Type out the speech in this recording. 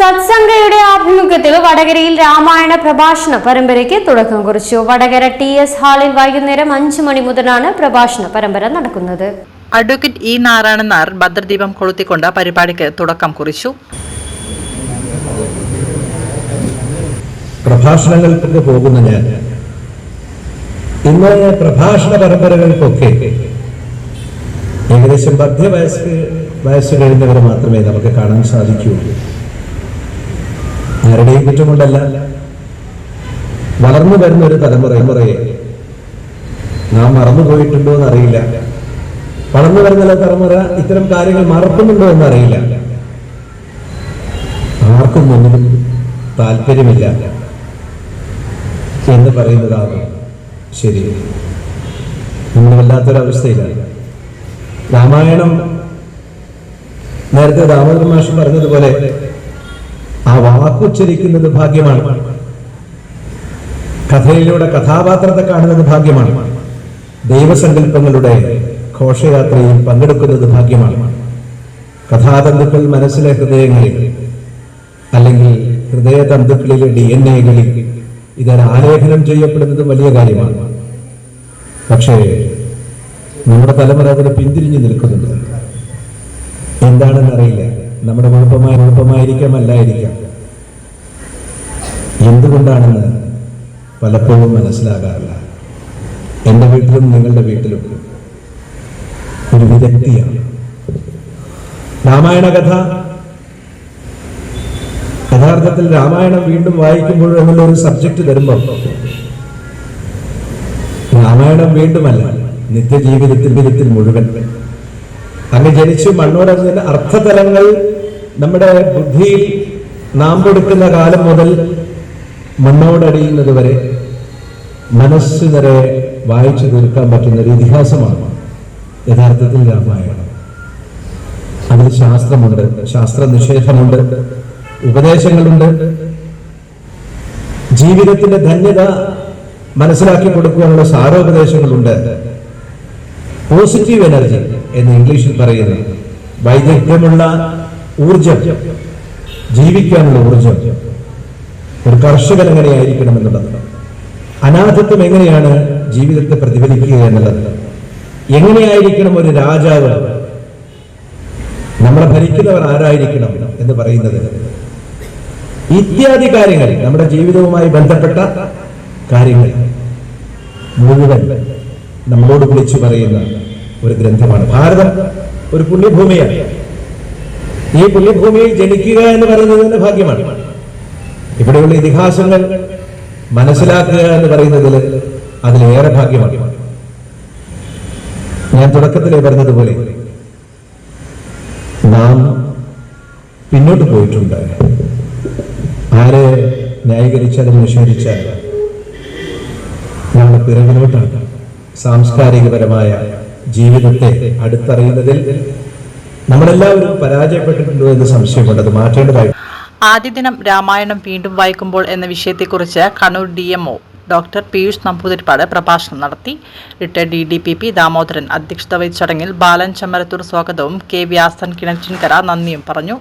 സത്സംഗയുടെ ആഭിമുഖ്യത്തിൽ വടകരയിൽ രാമായണ പ്രഭാഷണ പരമ്പരയ്ക്ക് തുടക്കം കുറിച്ചു. വടകര TS ഹാളിൽ വൈകുന്നേരം 5 മണി മുതലാണ് പ്രഭാഷണ പരമ്പര നടക്കുന്നത്. അഡ്വക്കേറ്റ് ഇ നാരായണൻ നായർ ഭദ്രദീപം കൊളുത്തിക്കൊണ്ട് പരിപാടിക്ക് തുടക്കം കുറിച്ചു. പ്രഭാഷണങ്ങൾക്ക് പോകുന്ന ഞാൻ ഇന്ന് പ്രഭാഷണ പരമ്പരകൾക്കൊക്കെ ഏകദേശം വയസ്സ് കഴിഞ്ഞവരെ മാത്രമേ നമുക്ക് കാണാൻ സാധിക്കുകയുള്ളൂ. ആരുടെയും കുറ്റം കൊണ്ടല്ല, വളർന്നു വരുന്ന ഒരു തലമുറയെ നാം മറന്നുപോയിട്ടുണ്ടോ എന്നറിയില്ല. വളർന്നു വരുന്ന തലമുറ ഇത്തരം കാര്യങ്ങൾ മറക്കുന്നുണ്ടോ എന്നറിയില്ല. ആർക്കും ഒന്നും താല്പര്യമില്ല എന്ന് പറയുന്നതാണ് ശരി. നമ്മൾ വല്ലാത്തൊരവസ്ഥയിലാണ്. രാമായണം നേരത്തെ ദാമോദരൻ മാഷ് പറഞ്ഞതുപോലെ ആ വാക്കുച്ചരിക്കുന്നത് ഭാഗ്യമാണ്. കഥയിലൂടെ കഥാപാത്രത്തെ കാണുന്നത് ഭാഗ്യമാണ്. ദൈവസങ്കല്പങ്ങളുടെ ഘോഷയാത്രയിൽ പങ്കെടുക്കുന്നത് ഭാഗ്യമാണ്. കഥാതന്തുക്കൾ മനസ്സിലെ ഹൃദയങ്ങളിൽ അല്ലെങ്കിൽ ഹൃദയതന്തുക്കളിലെ DNA-കളിൽ ഇത് ആലേഖനം ചെയ്യപ്പെടുന്നത് വലിയ കാര്യമാണ്. പക്ഷേ നമ്മുടെ തലമുറ അതിന് പിന്തിരിഞ്ഞു നിൽക്കുന്നുണ്ട്. എന്താണെന്നറിയില്ല. നമ്മുടെ കുഴപ്പമായിരിക്കാം, അല്ലായിരിക്കാം. എന്തുകൊണ്ടാണെന്ന് പലപ്പോഴും മനസ്സിലാകാറില്ല. എൻ്റെ വീട്ടിലും നിങ്ങളുടെ വീട്ടിലും ഒരു വിദഗ്ധിയാണ്. രാമായണ കഥ യഥാർത്ഥത്തിൽ രാമായണം വീണ്ടും വായിക്കുമ്പോൾ എന്നുള്ള ഒരു സബ്ജക്റ്റ് വരുമ്പോൾ രാമായണം വീണ്ടുമല്ല, നിത്യജീവിതത്തിൽ മുഴുവൻ അങ്ങ് ജനിച്ചു മണ്ണോടതിന്റെ അർത്ഥതലങ്ങൾ നമ്മുടെ ബുദ്ധിയിൽ നാം കൊടുക്കുന്ന കാലം മുതൽ മണ്ണോടടിയുന്നത് വരെ മനസ്സ് നിറയെ വായിച്ചു തീർക്കാൻ പറ്റുന്ന ഒരു ഇതിഹാസമാണ് യഥാർത്ഥത്തിൽ രാമായണം. അതിൽ ശാസ്ത്രമുണ്ട്, ശാസ്ത്ര നിഷേധമുണ്ട്, ഉപദേശങ്ങളുണ്ട്. ജീവിതത്തിന്റെ ധന്യത മനസ്സിലാക്കി കൊടുക്കുവാനുള്ള സാരോപദേശങ്ങളുണ്ട്. പോസിറ്റീവ് എനർജി എന്ന് ഇംഗ്ലീഷിൽ പറയുന്ന വൈദഗ്ധ്യമുള്ള ഊർജം, ജീവിക്കാനുള്ള ഊർജം. ഒരു കർഷകൻ എങ്ങനെയായിരിക്കണം എന്നുള്ളത്, അനാഥത്വം എങ്ങനെയാണ് ജീവിതത്തെ പ്രതിഫലിക്കുക എന്നുള്ളത്, എങ്ങനെയായിരിക്കണം ഒരു രാജാവ്, നമ്മളെ ഭരിക്കുന്നവർ ആരായിരിക്കണം എന്ന് പറയുന്നത്, ഇത്യാദി കാര്യങ്ങൾ, നമ്മുടെ ജീവിതവുമായി ബന്ധപ്പെട്ട കാര്യങ്ങൾ മുഴുവൻ നമ്മളോട് വിളിച്ചു പറയുന്ന ഒരു ഗ്രന്ഥമാണ്. ഭാരതം ഒരു പുണ്യഭൂമിയാണ്. ഈ പുണ്യഭൂമിയിൽ ജനിക്കുക എന്ന് പറയുന്നതിന് ഭാഗ്യമാണ്. ഇവിടെയുള്ള ഇതിഹാസങ്ങൾ മനസ്സിലാക്കുക എന്ന് പറയുന്നതിൽ അതിലേറെ ഭാഗ്യമാണ്. ഞാൻ തുടക്കത്തിലേ പറഞ്ഞതുപോലെ നാം പിന്നോട്ട് പോയിട്ടുണ്ട്. ആരെ ന്യായീകരിച്ചാലും നിഷേധിച്ചാലും നമ്മൾ പിറകിലോട്ടാണ്. സാംസ്കാരികപരമായ ജീവിതത്തെ അടുത്തറിയുന്നതിൽ നമ്മളെല്ലാവരും പരാജയപ്പെട്ടിട്ടുണ്ടോ എന്ന് സംശയമുണ്ട്. അത് മാറ്റേണ്ടതായി. ആദ്യ ദിനം രാമായണം വീണ്ടും വായിക്കുമ്പോൾ എന്ന വിഷയത്തെക്കുറിച്ച് കണ്ണൂർ DMO ഡോക്ടർ പീയൂഷ് നമ്പൂതിരിപ്പാട് പ്രഭാഷണം നടത്തി. റിട്ടയർഡ് DDPP ദാമോദരൻ അധ്യക്ഷത വഹിച്ച ചടങ്ങിൽ ബാലൻ ചമ്മരത്തൂർ സ്വാഗതവും K വ്യാസൻ കിണറ്റിൻകര നന്ദിയും പറഞ്ഞു.